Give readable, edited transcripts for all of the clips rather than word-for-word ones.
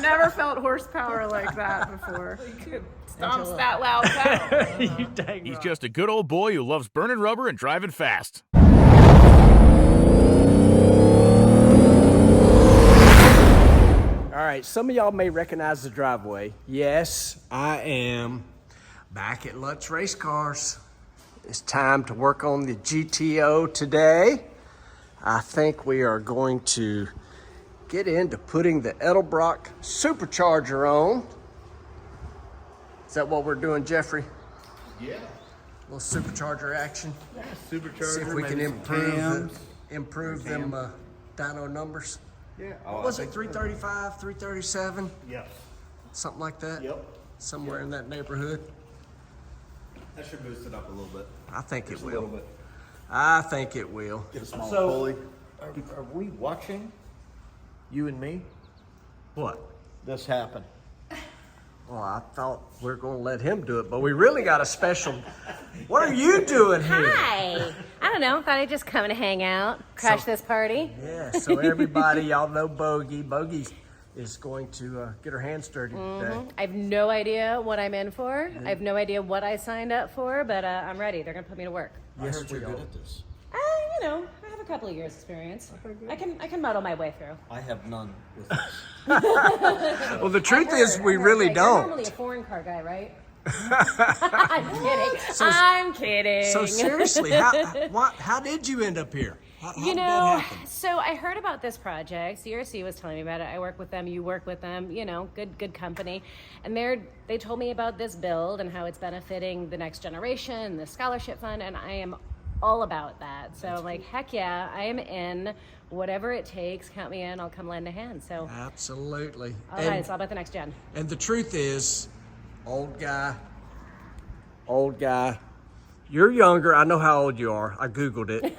I've never felt horsepower like that before. Stomps that loud pedal. You dang He's right. just a good old boy who loves burning rubber and driving fast. All right, some of y'all may recognize the driveway. Yes, I am back at Lutz Race Cars. It's time to work on the GTO today. I think we are going to get into putting the Edelbrock supercharger on. Is that what we're doing, Jeffrey? Yeah. A little supercharger action. Supercharger. See if we can maybe some cams. improve them dyno numbers. Yeah. What was it, 335, 337? Yep. Something like that? Yep. Somewhere in that neighborhood. That should boost it up a little bit. I think it Just a little will. bit. I think it will. Get a small So, pulley. are we watching, you and me, What? this happen? Well, I thought we were going to let him do it, but we really got a special. What are you doing here? Hi. I don't know. Thought I'd just come and hang out, crash this party. Yeah, so everybody, y'all know Bogey. Bogey is going to get her hands dirty today. I have no idea what I'm in for. I have no idea what I signed up for, but I'm ready. They're gonna put me to work. I Yes, heard you're we good are. at this. You know, I have a couple of years experience. I can muddle my way through. I have none with this. Well, the truth is, we really You're normally don't. a foreign car guy, right? I'm kidding. I'm kidding. So seriously, how did you end up here? How You did know, that happen? so I heard about this project. CRC was telling me about it. I work with them. You work with them. You know, good company. And they told me about this build and how it's benefiting the next generation, the scholarship fund, and I am all about that. So I'm like, heck yeah, I am in. Whatever it takes, count me in. I'll come lend a hand. So, Absolutely. all right, it's all about the next gen. And the truth is, old guy, you're younger. I know how old you are. I Googled it.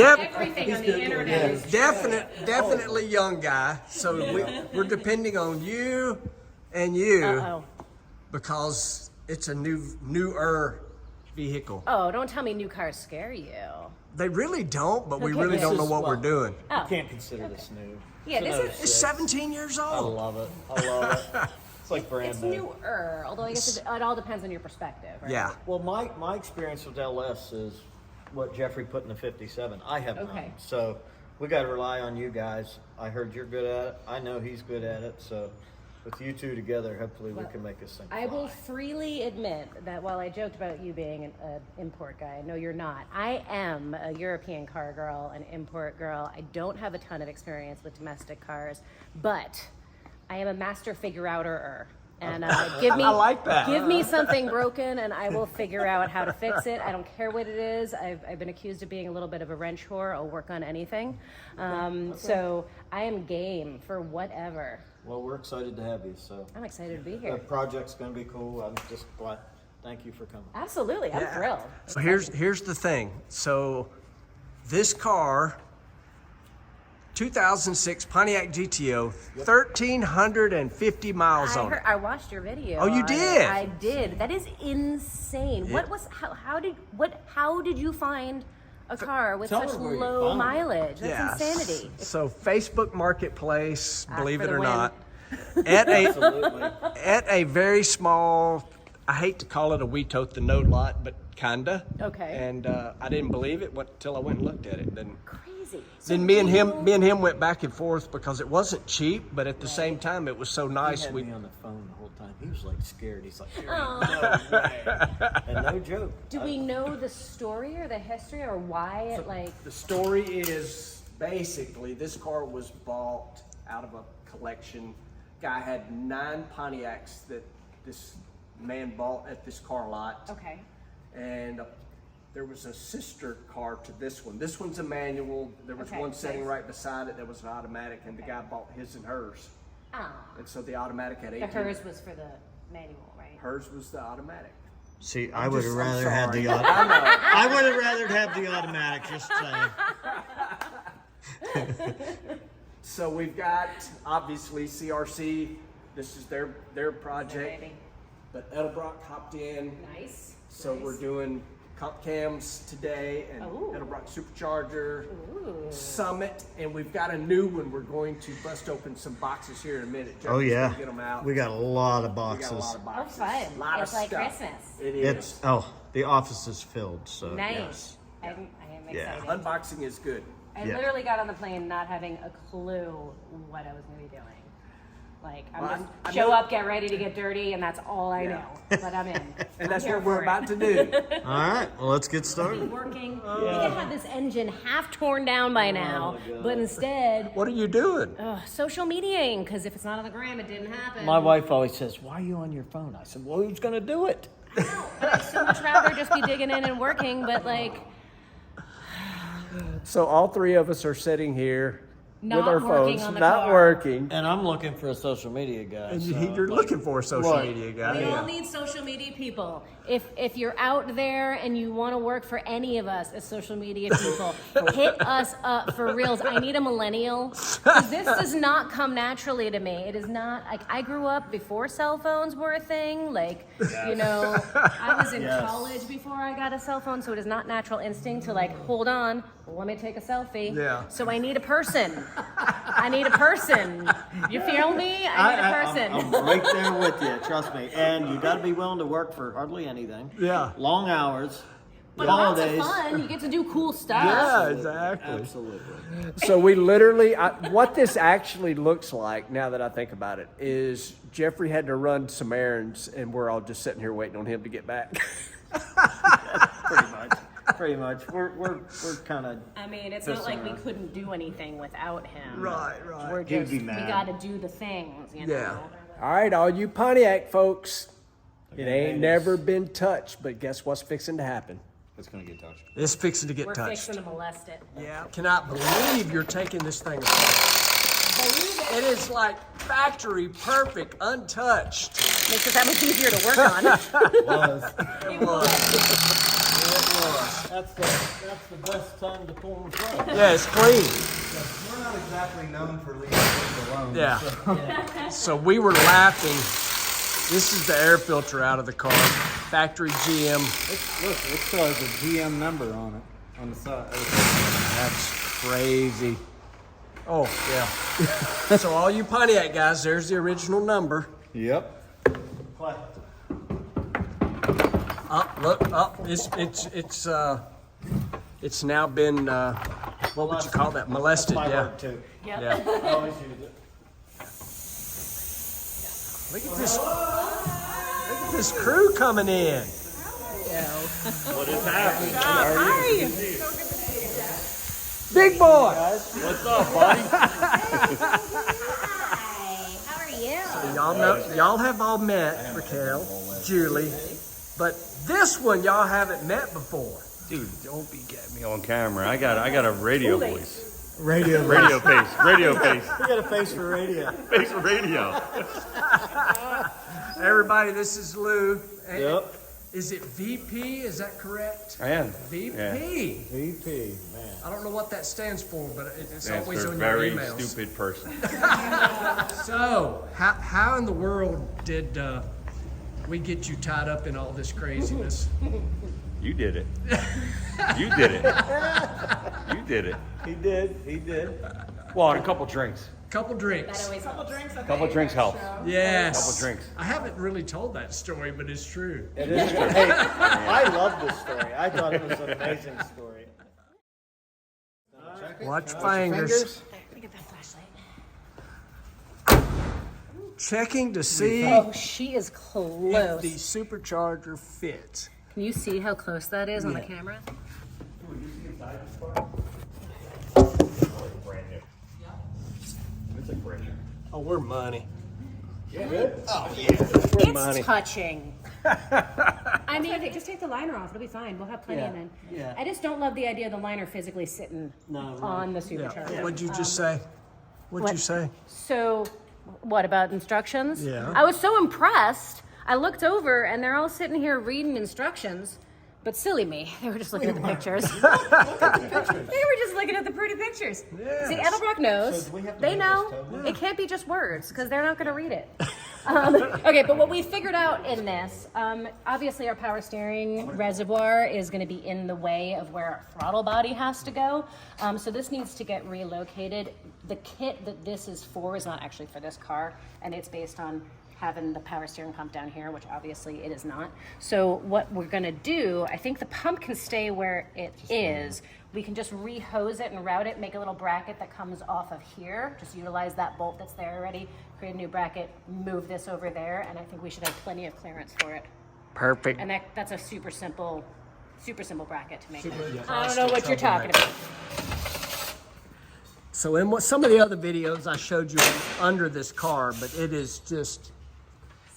Everything on the internet is Definitely young guy. So we're depending on you and you Uh-oh. because it's a newer vehicle. Oh, don't tell me new cars scare you. They really don't, but we Okay, really this don't know is what we're fun. doing. Oh. You can't consider this new. Yeah, this is- It's 17 years I old. love it. I love it. It's like brand It's new. newer, although I guess it all depends on your perspective, right? Yeah. Well, my experience with LS is what Jeffrey put in the 57. I have Okay. none. So we got to rely on you guys. I heard you're good at it. I know he's good at it. So with you two together, hopefully we can make this thing I will fly. freely admit that while I joked about you being an import guy, no, you're not. I am a European car girl, an import girl. I don't have a ton of experience with domestic cars, but I am a master figure-outer. And give me, I like that. Give me something broken, and I will figure out how to fix it. I don't care what it is. I've been accused of being a little bit of a wrench whore. I'll work on anything. So I am game for whatever. Well, we're excited to have you. So I'm excited to be the here. project's going to be cool. I'm just glad. Thank you for coming. Absolutely, I'm thrilled. So here's the thing. So this car, 2006 Pontiac GTO, 1,350 miles on it. I watched your video. Oh, you on it. did? I did. That is insane. Yeah. How did you find a car with Tell such her where you low found it. mileage? That's insanity. So Facebook Marketplace, believe for it the or win. not, at Absolutely. a very small, I hate to call it a we tote the note lot, but kinda. Okay. And I didn't believe it until I went and looked at it. Then Crazy. then me and him went back and forth because it wasn't cheap, but at the same time it was so He nice. had We me on the phone the whole time. He was like scared. He's like, "There Oh. ain't no way." And no joke. Do we know the story or the history or why it like? The story is basically this car was bought out of a collection. Guy had 9 Pontiacs that this man bought at this car lot. Okay. And there was a sister car to this one. This one's a manual. There was Okay, one sitting nice. right beside it that was an automatic, and the guy bought his and hers. Ah. And so the automatic had 18. The hers was for the manual, right? Hers was the automatic. See, I'm would have just- I'm rather had the sorry. I would have rather have the automatic. Just saying. So we've got obviously CRC. This is their project. Baby. But Edelbrock hopped in. Nice. So nice. we're doing comp cams today, and Ooh. Edelbrock Supercharger Ooh. Summit, and we've got a new one. We're going to bust open some boxes here in a minute. Oh Jeffrey's yeah, gonna get them out. we got a lot of We boxes. got a lot of Oh, boxes. fun. Lot It's of like stuff. Christmas. It is. It's the office is filled. So Nice. I am Yeah. excited. Unboxing is good. I Yeah. literally got on the plane not having a clue what I was going to be doing. Like, I'm Well, just I show know- up, get ready to get dirty, and that's all I know. But I'm in. And that's what we're about to do. All right, well let's get started. Working. We could have this engine half torn down by now, but instead, What are you doing? social mediaing. Because if it's not on the gram, it didn't happen. My wife always says, "Why are you on your phone?" I said, "Well, who's gonna do it?" But I'd so much rather just be digging in and working. But like, So all three of us are sitting here Not with our working phones, on the not car. working. And I'm looking for a social media guy. And so, you're looking for a social Right. media guy. we all need social media people. If you're out there and you want to work for any of us as social media people, hit us up for reals. I need a millennial. 'Cause this does not come naturally to me. It is not like I grew up before cell phones were a thing. Like, you know, I was in college before I got a cell phone, so it is not natural instinct to like, hold on, let me take a selfie. Yeah. So I need a person. I need a person. You feel me? I need a person. I'm right there with you. Trust me. And you got to be willing to work for hardly anything. Yeah. Long hours. But lots of holidays. fun. You get to do cool stuff. Yeah, exactly. Absolutely. So we literally, what this actually looks like, now that I think about it, is Jeffrey had to run some errands, and we're all just sitting here waiting on him to get back. Pretty much. Pretty much. We're kind of. I mean, it's not like we couldn't do anything without him. Right. We're He'd just, be we mad. got to do the things, you know? Yeah. All right, all you Pontiac folks, it ain't never been touched, but guess what's fixing to happen? It's gonna get touched. It's fixing to get We're touched. fixing to molest it. Yeah. Cannot believe you're taking this thing apart. It is like factory perfect, untouched. Makes it that much easier to work on. It was. That's the best time to pull them apart. Yeah, it's clean. We're not exactly known for leaving things alone. Yeah. So we were laughing. This is the air filter out of the car. Factory GM. Look, it still has a GM number on it on the side. That's crazy. Oh, yeah. So all you Pontiac guys, there's the original number. Yep. Up, look, up. It's now been what would you call that? Molested, My yeah. word too. Yeah. I always use it. Look at this. Look at this crew coming in. What is happening? Hi. Big boy. What's up, buddy? Hi. How are you? Y'all know, y'all have all met Raquel, Julie, but this one y'all haven't met before. Dude, don't be getting me on camera. I got a radio voice. Radio. Radio face. Radio face. We got a face for radio. Face for radio. Everybody, this is Lou. Yep. Is it VP? Is that correct? I am. VP. Yeah. VP, man. I don't know what that stands for, but it's Stands always for on very your emails. stupid person. So, how in the world did we get you tied up in all this craziness? You did it. You did it. You did it. He did. Well, and a couple drinks. Couple drinks. Couple drinks help. Yes. Couple drinks. I haven't really told that story, but it's true. It is. Hey, I love this story. I thought it was an amazing story. Watch fingers. Let me get that flashlight. Checking to see Oh, she is if close. the supercharger fits. Can you see how close that is on the camera? Brand new. It's like brand new. Oh, we're money. It's money. touching. I mean, just take the liner off. It'll be fine. We'll have plenty of them. yeah. I just don't love the idea of the liner physically sitting on the supercharger. Yeah. What'd you just say? What'd you what- say? So, what about instructions? Yeah. I was so impressed. I looked over and they're all sitting here reading instructions. But silly me, they were just looking at the pictures. They were just looking at the pretty pictures. Yes. See, Edelbrock knows. So do we have to They make know this totally? it can't be just words because they're not going to read it. Okay, but what we figured out in this, obviously our power steering reservoir is going to be in the way of where our throttle body has to go. So this needs to get relocated. The kit that this is for is not actually for this car, and it's based on having the power steering pump down here, which obviously it is not. So what we're going to do, I think the pump can stay where it is. We can just re-hose it and route it, make a little bracket that comes off of here. Just utilize that bolt that's there already, create a new bracket, move this over there, and I think we should have plenty of clearance for it. Perfect. And that's a super simple bracket to make. I don't know what you're talking about. So in some of the other videos I showed you under this car, but it is just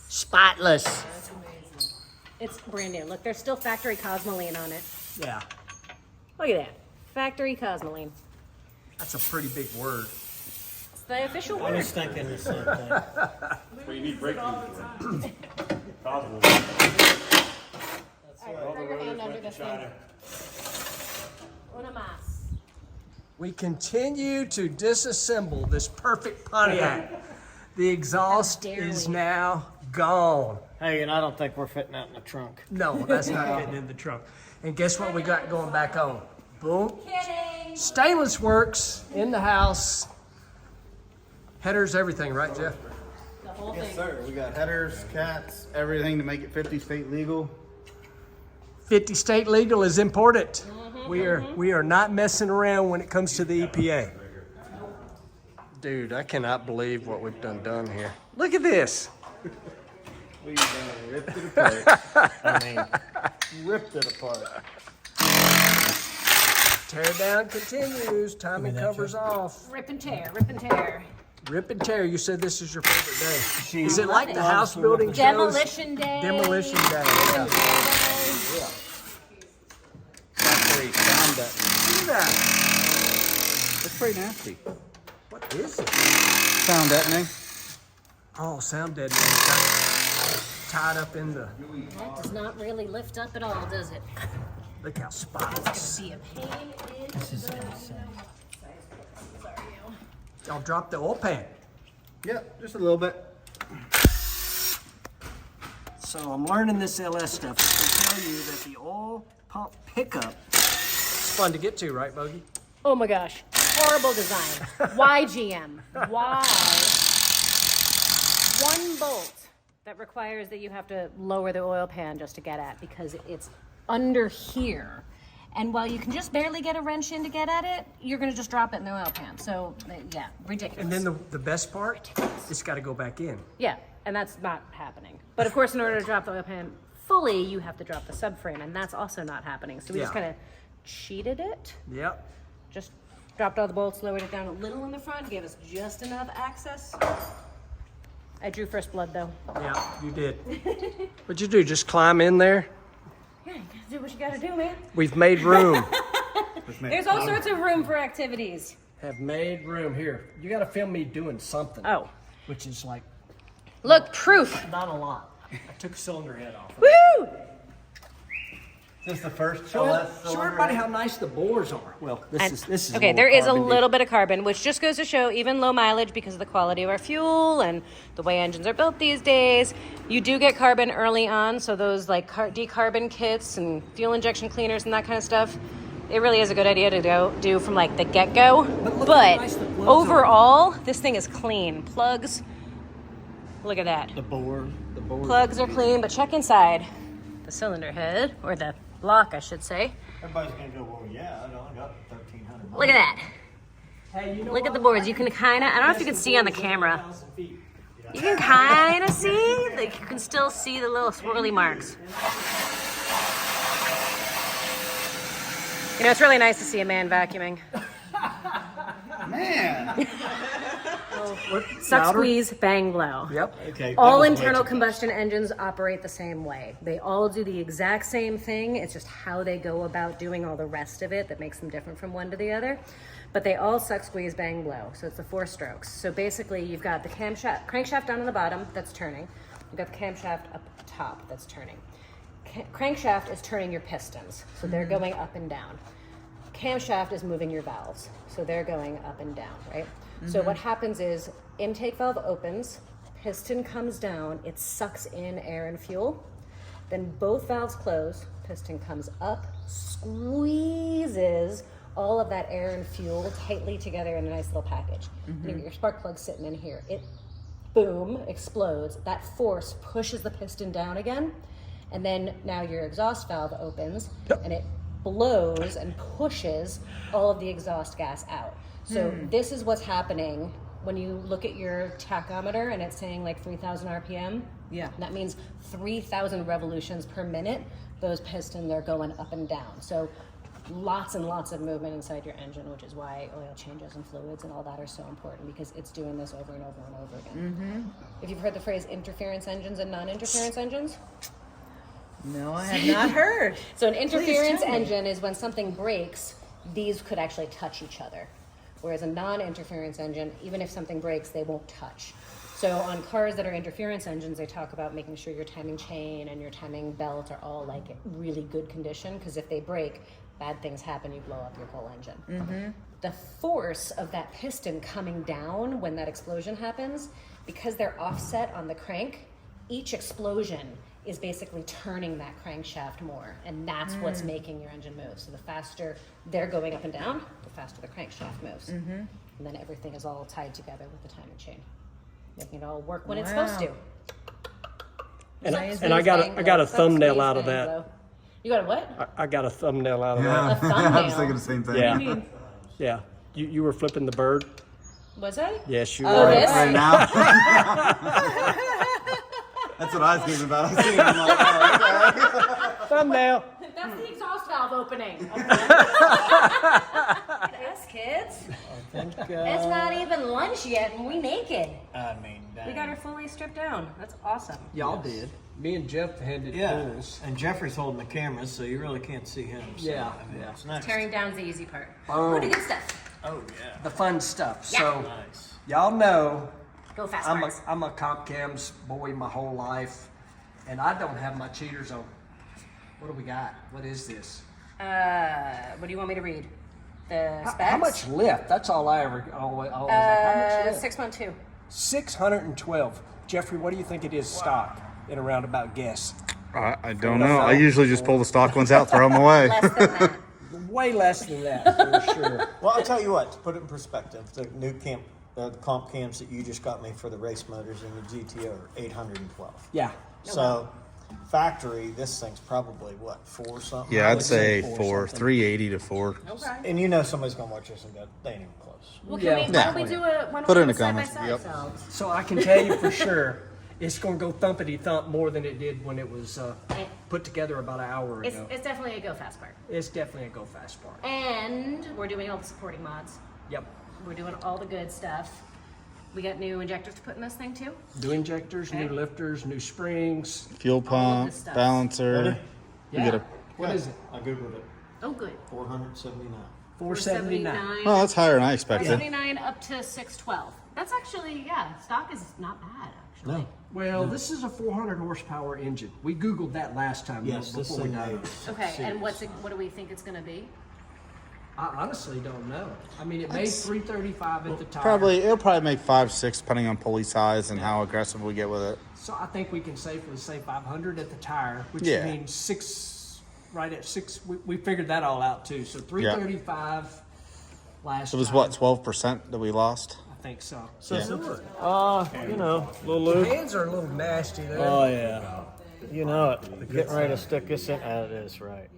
spotless. That's amazing. It's brand new. Look, there's still factory Cosmoline on it. Yeah, Look at that. Factory Cosmoline. that's a pretty big word. It's the official I word. was thinking the same thing. Well, you need braking for it. Possible. All right, throw your hand under this thing. Una más. We continue to disassemble this perfect Pontiac. The exhaust How dare is we. now gone. Hey, and I don't think we're fitting that in the trunk. No, that's not fitting in the trunk. And guess what we got going back on? Boom. Kidding. Stainless works in the house. Headers, everything, right, Jeff? The whole Yes, thing. sir. We got headers, cats, everything to make it 50 state legal. 50 state legal is important. We are not messing around when it comes to the EPA. Dude, I cannot believe what we've done here. Look at this. We ripped it apart. I mean, ripped it apart. Teardown continues. Timing covers off. Rip and tear, rip and tear. Rip and tear. You said this is your favorite day. Is it love like it. the house building shows? Demolition day. Demolition day. Yeah. Factory sound that. Look at that. That's pretty nasty. What is it? Sound deadening. Oh, sound deadening. Got tied up in the. That does not really lift up at all, does it? Look how spotless. Be a pain in the Sorry, you. Y'all dropped the oil pan. Yep, just a little bit. So I'm learning this LS stuff. I can tell you that the oil pump pickup is fun to get to, right, Bogey? Oh my gosh. Horrible design. Why GM? Why? One bolt that requires that you have to lower the oil pan just to get at because it's under here. And while you can just barely get a wrench in to get at it, you're going to just drop it in the oil pan. So, yeah, ridiculous. And then the best part, it's got to go back in. Yeah, and that's not happening. But of course, in order to drop the oil pan fully, you have to drop the subframe, and that's also not happening. So we just Yeah. kind of cheated it. Yep. Just dropped all the bolts, lowered it down a little in the front, gave us just enough access. I drew first blood, though. Yeah, you did. What'd you do? Just climb in there? Yeah, you gotta do what you gotta do, man. We've made room. There's all sorts of room for activities. Have made room here. You got to film me doing something. Oh, Which is like look, proof. not a lot. I took a cylinder head off. Woo! Is this the first Show LS everybody how nice the bores are. Well, this is Okay, a there is a carbon little bit of carbon, which just goes to show even low mileage because of the quality of our fuel and the way engines are built these days. You do get carbon early on, so those like decarbon kits and fuel injection cleaners and that kind of stuff, it really is a good idea to go do from like the get-go. look how But nice the plugs overall, this thing is clean. Plugs, look at that. The board. Plugs are clean, but check inside the cylinder head, or the block, I should say. Everybody's gonna go, well, yeah, I only got 1,300. Look at that. Hey, you know Look at the what? boards. You can kind of, I don't know if you can see on the camera. 1,000 feet. You can kind of see, like you can still see the little swirly marks. You know, it's really nice to see a man vacuuming. Man! Suck, Louder? squeeze, bang, blow. Yep. Okay. All internal combustion engines operate the same way. They all do the exact same thing. It's just how they go about doing all the rest of it that makes them different from one to the other. But they all suck, squeeze, bang, blow. So it's the 4 strokes. So basically, you've got the crankshaft down on the bottom that's turning. You've got the camshaft up at the top that's turning. Crankshaft is turning your pistons, so they're going up and down. Camshaft is moving your valves, so they're going up and down, right? So what happens is intake valve opens, piston comes down, it sucks in air and fuel. Then both valves close, piston comes up, squeezes all of that air and fuel tightly together in a nice little package. And your spark plug's sitting in here. It, boom, explodes. That force pushes the piston down again. And then now your exhaust valve opens and it blows and pushes all of the exhaust gas out. So this is what's happening when you look at your tachometer and it's saying like 3,000 RPM. Yeah. That means 3,000 revolutions per minute. Those pistons, they're going up and down. So lots and lots of movement inside your engine, which is why oil changes and fluids and all that are so important, because it's doing this over and over and over again. If you've heard the phrase interference engines and non-interference engines. No, I have not heard. So an interference tell me. engine is when something breaks, these could actually touch each other. Whereas a non-interference engine, even if something breaks, they won't touch. So on cars that are interference engines, they talk about making sure your timing chain and your timing belt are all like in really good condition, because if they break, bad things happen, you blow up your whole engine. The force of that piston coming down when that explosion happens, because they're offset on the crank, each explosion is basically turning that crankshaft more, and that's what's making your engine move. So the faster they're going up and down, the faster the crankshaft moves. And then everything is all tied together with the timing chain, making it all work when it's supposed to. And I got a thumbnail out of that. You got a what? I got a thumbnail out of A that. thumbnail. I was thinking the same thing. Yeah. Yeah. You were flipping the bird? Was I? Yes, you Oh, were. this? Right now. That's what I was thinking about. I was thinking, I'm like, oh, okay. Thumbnail. That's the exhaust valve opening. Yes, kids. It's not even lunch yet, and we naked. I mean, dang. We got her fully stripped down. That's awesome. Y'all did. Me and Jeff handed pools. And Jeffrey's holding the cameras, so you really can't see him. So, Yeah, I mean, yeah. it's nice. Tearing down's the easy part. Boom. The good stuff. Oh yeah. The fun stuff. Yeah. So Nice. y'all know Go fast I'm parts. a comp cams boy my whole life, and I don't have my cheaters on. What do we got? What is this? What do you want me to read? The specs? How much lift? That's all I ever always like. How much lift? 612. 612. Jeffrey, what do you think it is stock in a roundabout guess? I don't know. I usually just pull the stock ones out, throw them away. Less than that. Way less than that, for sure. Well, I'll tell you what. To put it in perspective, the new the comp cams that you just got me for the race motors in the GTO are 812. Yeah. So, factory, this thing's probably what, 4 something? Yeah, I I'd would say say 4, 380 to 4. Okay. And you know somebody's gonna watch this and go, they ain't even close. Well, Yeah. why don't we do a Put it in the side by comments. side Yep. sounds? So I can tell you for sure, it's going to go thumpity thump more than it did when it was put together about an hour It's, ago. it's definitely a go fast part. It's definitely a go fast part. And we're doing all the supporting mods. Yep. We're doing all the good stuff. We got new injectors to put in this thing too. New injectors, new lifters, new springs. Fuel All of pump, this stuff. balancer. Yeah. get a- What is it? I googled it. Oh, good. 479. 479. Oh, that's higher than I expected. 479 up to 612. That's actually, yeah, stock is not bad actually. No. Well, this is a 400 horsepower engine. We Googled that last time. Yes, this before we thing got is it. Okay, serious. and what do we think it's gonna be? I honestly don't know. I mean, it made 335 at the time. It'll probably make 5, 6, depending on pulley size and how aggressive we get with it. So I think we can safely say 500 at the tire, which Yeah. means right at 6. We figured that all out too. So 335 last It was time. what, 12% that we lost? I think so. You know, little The Luke. hands are a little nasty there. Oh yeah. You know it. Getting ready to stick this in. That is right.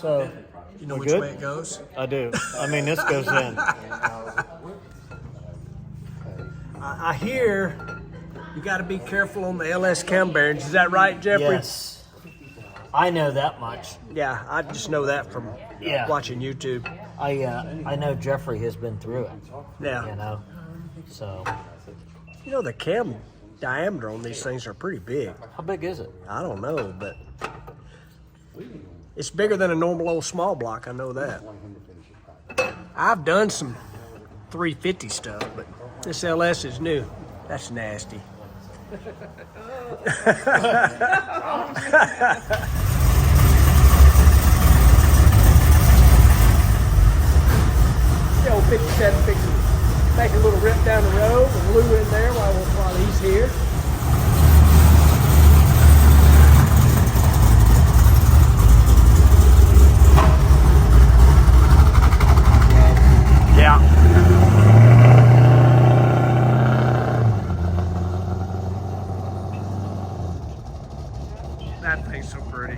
So, You know we which good? way it goes? I do. I mean, this goes in. I hear you got to be careful on the LS cam bearings. Is that right, Jeffrey? Yes. I know that much. Yeah, I just know that from Yeah. watching YouTube. I know Jeffrey has been through it, Yeah. you know, so You know, the cam diameter on these things are pretty big. how big is it? I don't know, but it's bigger than a normal old small block. I know that. I've done some 350 stuff, but this LS is new. That's nasty. The old 57 fixing Take a little rip down the road with Lou in there while he's here. Yeah. That thing's so pretty.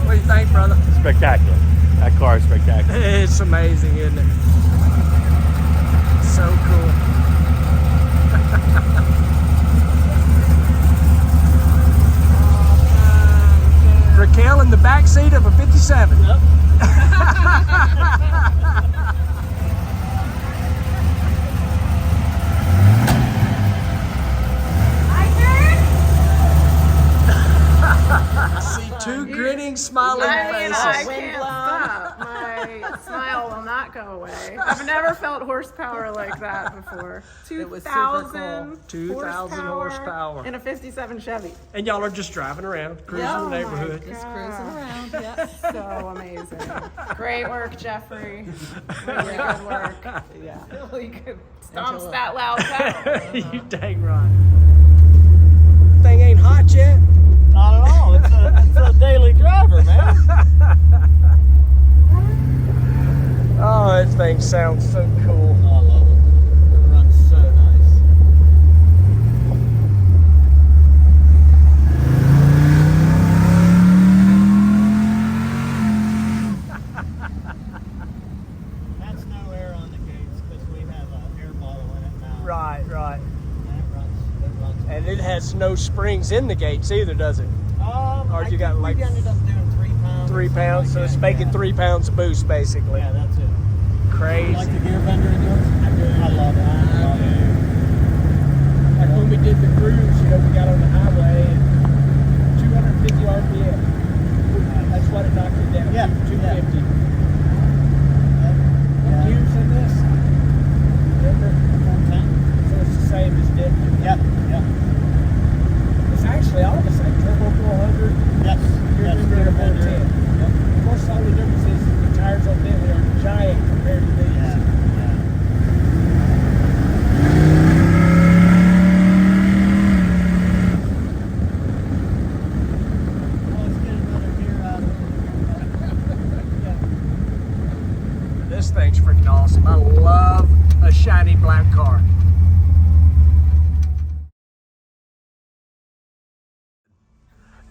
What do you think, brother? Spectacular. That car is spectacular. It's amazing, isn't it? So cool. Raquel in the back seat of a 57. Yep. See two grinning, smiling faces. I can't stop. My smile will not go away. I've never felt horsepower like that before. 2,000 2,000 horsepower. in a 57 Chevy. And y'all are just driving around, cruising the neighborhood. Just cruising around, yeah. So amazing. Great work, Jeffrey. Really good work. Yeah. Really good. Stomps that loud pedal. You dang right. Thing ain't hot yet? Not at all. It's a daily driver, man. Oh, this thing sounds so cool. I love it. It runs so nice. That's no air on the gates because we have an air bottle in it now. Right, right. And it runs. And it has no springs in the gates either, does it? Or you got like we ended up doing 3 pounds. 3 pounds, so it's making 3 pounds of boost basically. Yeah, that's it. Crazy. Like the gear bender in yours? I love it. Like when we did the cruise, we got on the highway and 250 RPM. That's what it knocked it down. Yeah, 250. Yeah. Gears in this? Remember? 410. So it's the same as did. Yeah, yeah. It's actually all the same. Turbo 400. Yes, Gear bender 410. Of course, the only difference is the tires on Bentley are giant compared to these. Yeah, yeah. Let's get another gear out of it. This thing's freaking awesome. I love a shiny black car.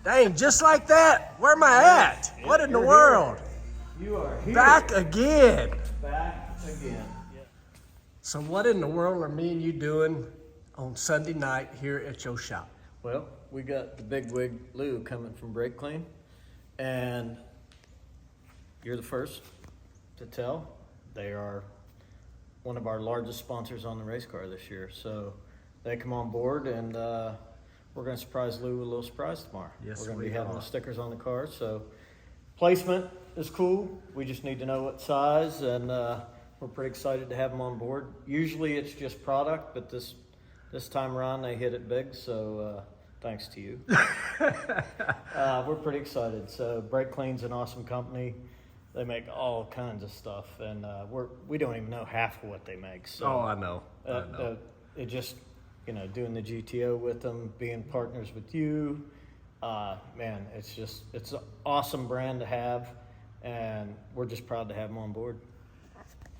Dang, just like that. Where am I at? What in the world? You are here. Back again. Back again. Yeah. So what in the world are me and you doing on Sunday night here at your shop? Well, we got the big wig Lou coming from Brake Clean, and you're the first to tell. They are one of our largest sponsors on the race car this year, so they come on board, and we're going to surprise Lou with a little surprise tomorrow. Yes, we're going to we be having are. the stickers on the car, so placement is cool. We just need to know what size, and we're pretty excited to have them on board. Usually it's just product, but this time around they hit it big, so thanks to you. We're pretty excited. So Brake Clean's an awesome company. They make all kinds of stuff, and we don't even know half of what they make. So Oh, I know. it just, doing the GTO with them, being partners with you, man, it's an awesome brand to have, and we're just proud to have them on board.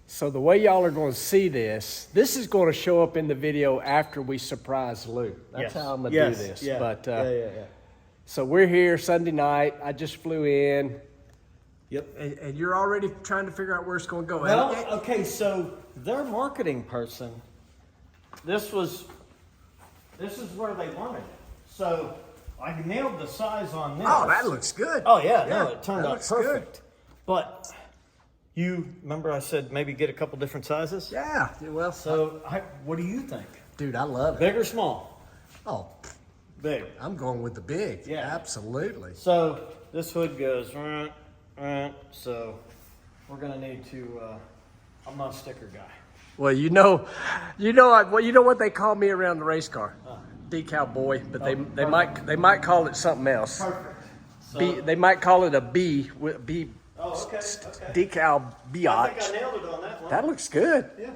So the way y'all are going to see this is going to show up in the video after we surprise Lou. That's Yes. how I'm going to Yes. do this. Yeah. But yeah. So we're here Sunday night. I just flew in. Yep. And you're already trying to figure out where it's going to go. Well, okay, so their marketing person, this is where they wanted it. So I nailed the size on this. Oh, that looks good. Oh yeah, no, it turned that out looks perfect. good. But you remember I said maybe get a couple different sizes? Yeah. Well, So what do you think? dude, I love it. Big or small? Oh, Big. I'm going with the big. Yeah. Absolutely. So this hood goes, so we're gonna need to I'm not a sticker guy. Well, you know what they call me around the race car, decal boy, but they might call it something else. Perfect. So, They might call it a B okay. decal I biatch. think I nailed it on that one. That looks good. Yeah.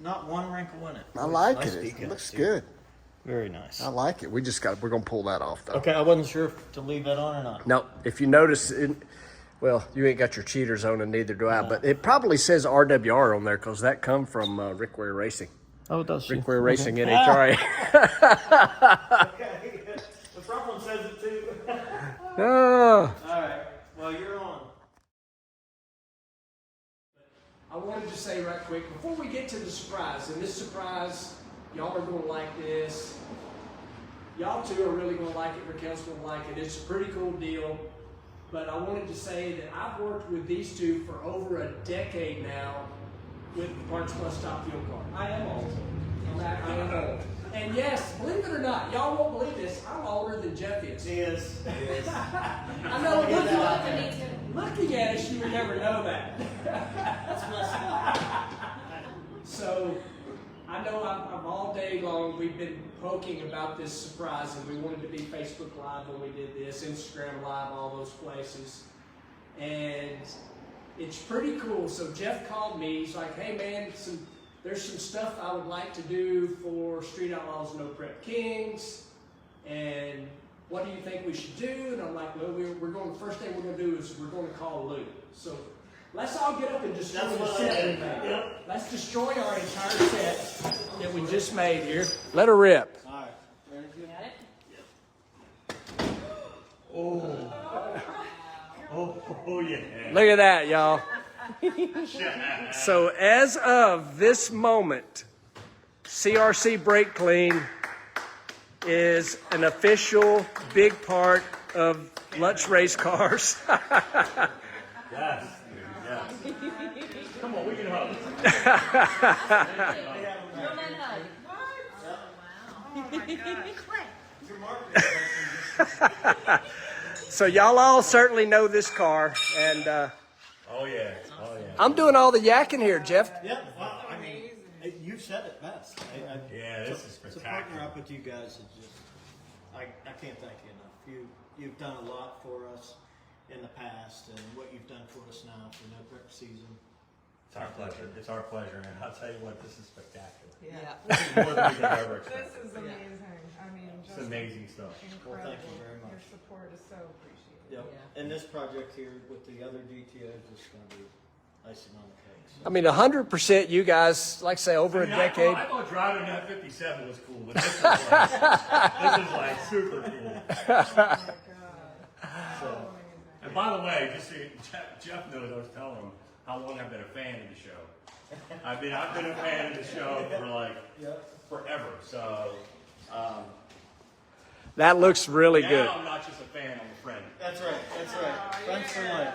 Not one wrinkle in it. I like Nice it. It decal, looks dude. good. Very nice. I like it. We're gonna pull that off though. Okay, I wasn't sure if to leave that on or not. No, if you notice, well, you ain't got your cheaters on, and neither do I. But it probably says RWR on there because that come from Rick Ware Racing. Oh, it does. Rick Ware Racing NHRA. Okay. The front one says it too. Oh. All right. Well, you're on. I wanted to say right quick before we get to the surprise, and this surprise, y'all are gonna like this. Y'all two are really gonna like it. Raquel's gonna like it. It's a pretty cool deal. But I wanted to say that I've worked with these two for over a decade now with the Parts Plus Top Fuel Card. I am old. I am old. And yes, believe it or not, y'all won't believe this, I'm older than Jeff is. He is. I know, looking at us, you would never know that. So, I know I'm all day long, we've been poking about this surprise, and we wanted to be Facebook Live when we did this, Instagram Live, all those places. And it's pretty cool. So Jeff called me, he's like, hey man, there's some stuff I would like to do for Street Outlaws No Prep Kings, and what do you think we should do? And I'm like, well, first thing we're going to do is we're going to call Lou. So let's all get up and destroy the set. Yep. Let's destroy our entire set that we just made here. Let her rip. All right. Ready? You got it? Oh yeah. Look at that, y'all. So as of this moment, CRC Brake Clean is an official big part of Lutz Race Cars. Yes. Yes. Come on, we can hug. Woman hug. So y'all all certainly know this car, and Oh yeah. Oh yeah. I'm doing all the yakking here, Jeff. Yeah. Well, I mean, you've said it best. Yeah, this is To spectacular. partner up with you guys is just, I can't thank you enough. You've done a lot for us in the past, and what you've done for us now for no prep season. It's our pleasure. It's our pleasure, and I'll tell you what, this is spectacular. Yeah. This is more than we could ever expect. This is amazing. I mean, It's just amazing stuff. Well, incredible. thank you very much. Your support is so appreciated. Yep. And this project here with the other GTOs is going to be icing on the cake. So. I mean, 100% you guys, like I say, over a decade. I thought driving that 57 was cool, but this is like super cool. Oh my God. So, And by the way, just so Jeff knows, I was telling him how long I've been a fan of the show. I've been a fan of the show for like forever. So That looks really good. now I'm not just a fan, I'm a friend. that's right. That's right. Thanks for life.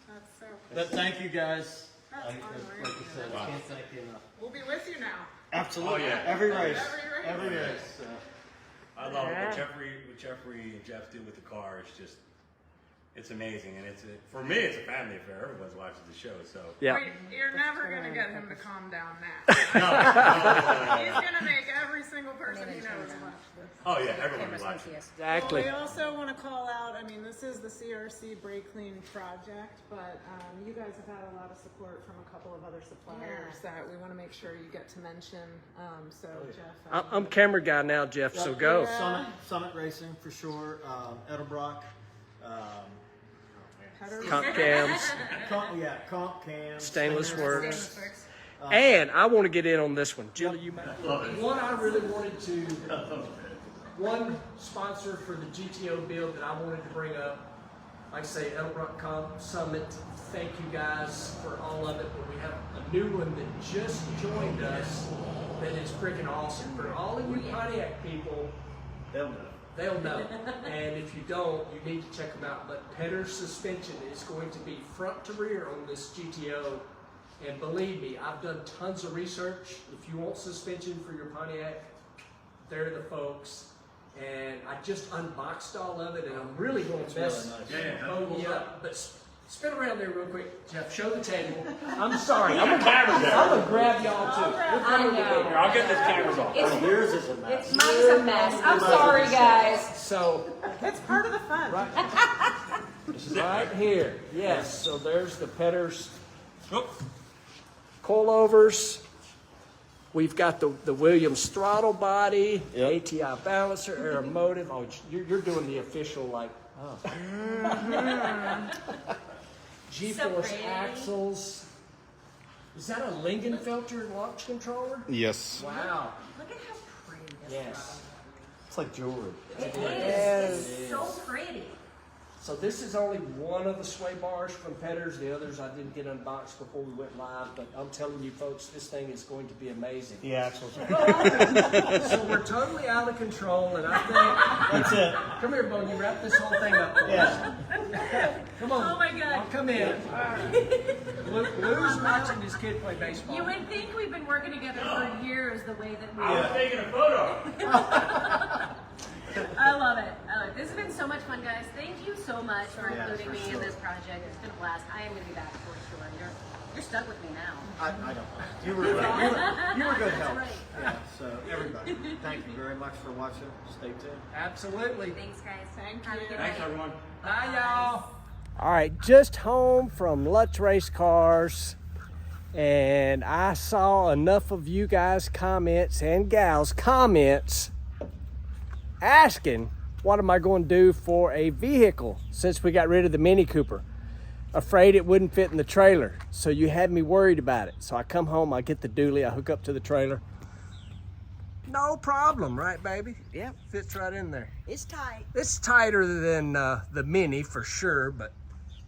That's so But thank you guys. That's Like unreal. you said, I can't thank you enough. We'll be with you now. Absolutely. Oh, yeah. Every race. Every race. Every race. So. I love what Jeffrey and Jeff do with the car. It's just, it's amazing, and for me, it's a family affair. Everyone's watching the show, so. Yeah. Wait, you're never going to get him to calm down now. No. He's going to make every single person he knows watch this. Oh yeah, everyone Cameras watches. can see us. Exactly. We also want to call out, I mean, this is the CRC Brake Clean project, but you guys have had a lot of support from a couple of other suppliers that we want to make sure you get to mention. So, Jeff. I'm camera guy now, Jeff, so go. Summit Racing for sure. Edelbrock. Comp cams, Comp cams. stainless works. And I want to get in on this one. Julie, you might. One I really wanted to, one sponsor for the GTO build that I wanted to bring up, like I say, Edelbrock Comp Summit. Thank you guys for all of it, but we have a new one that just joined us that is freaking awesome. For all of you Pontiac people, They'll know. they'll know. And if you don't, you need to check them out. But Petter's suspension is going to be front to rear on this GTO. And believe me, I've done tons of research. If you want suspension for your Pontiac, they're the folks. And I just unboxed all of it, and I'm really going to mess really nice. Bogey up. But Spin around there real quick, Jeff. Show the table. I'm sorry. I'm gonna grab y'all too. We'll come over here. I'll get this cameras off. Yours is a mess. Mine's a mess. I'm sorry, guys. So, It's part of the fun. right here. Yes. So there's the Petters coilovers. We've got the Williams throttle body, Yep. ATI balancer, aeromotive. Oh, you're doing the official like. Oh. G-force axles. Is that a Lingenfelter launch controller? Yes. Wow. Look at how pretty this Yes. It's like jewelry. is. It's so pretty. So this is only one of the sway bars from Petters. The others I didn't get unboxed before we went live, but I'm telling you folks, this thing is going to be amazing. The axles. So we're totally out of control, and I think That's it. come here, Bo. You wrap this whole thing up for us. Yeah. Come on. Oh my God. I'll come in. Lou's watching this kid play baseball. You would think we've been working together for years the way that we I was taking a photo. I love it. This has been so much fun, guys. Thank you so much for including me in this project. It's been a blast. I am going to be back for sure. You're stuck with me now. I don't know. You were good help. Right. Yeah, so everybody, thank you very much for watching. Stay tuned. Absolutely. Thanks, guys. Thank Have a you. good Thanks, night. everyone. Bye, y'all. All right, just home from Lutz Race Cars, and I saw enough of you guys' comments and gals' comments asking, what am I going to do for a vehicle since we got rid of the Mini Cooper? Afraid it wouldn't fit in the trailer, so you had me worried about it. So I come home, I get the dually, I hook up to the trailer. No problem, right, baby? Yep. Fits right in there. It's tight. It's tighter than the Mini for sure, but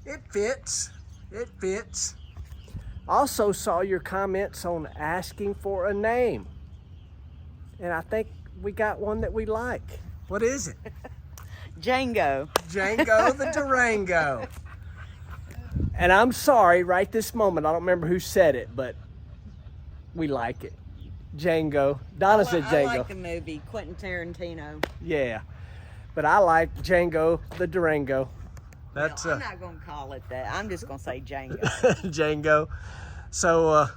it fits. It fits. Also saw your comments on asking for a name. And I think we got one that we like. What is it? Django. Django the Durango. And I'm sorry, right this moment, I don't remember who said it, but we like it. Django. Donna said I Django. like the movie, Quentin Tarantino. Yeah. But I like Django the Durango. That's I'm not going to call it that. I'm just going to say Django. Django. So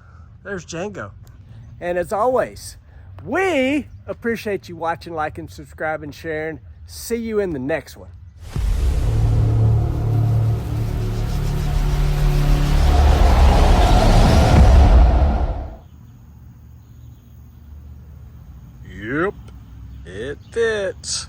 there's Django. And as always, we appreciate you watching, liking, subscribing, sharing. See you in the next one. Yep, it fits.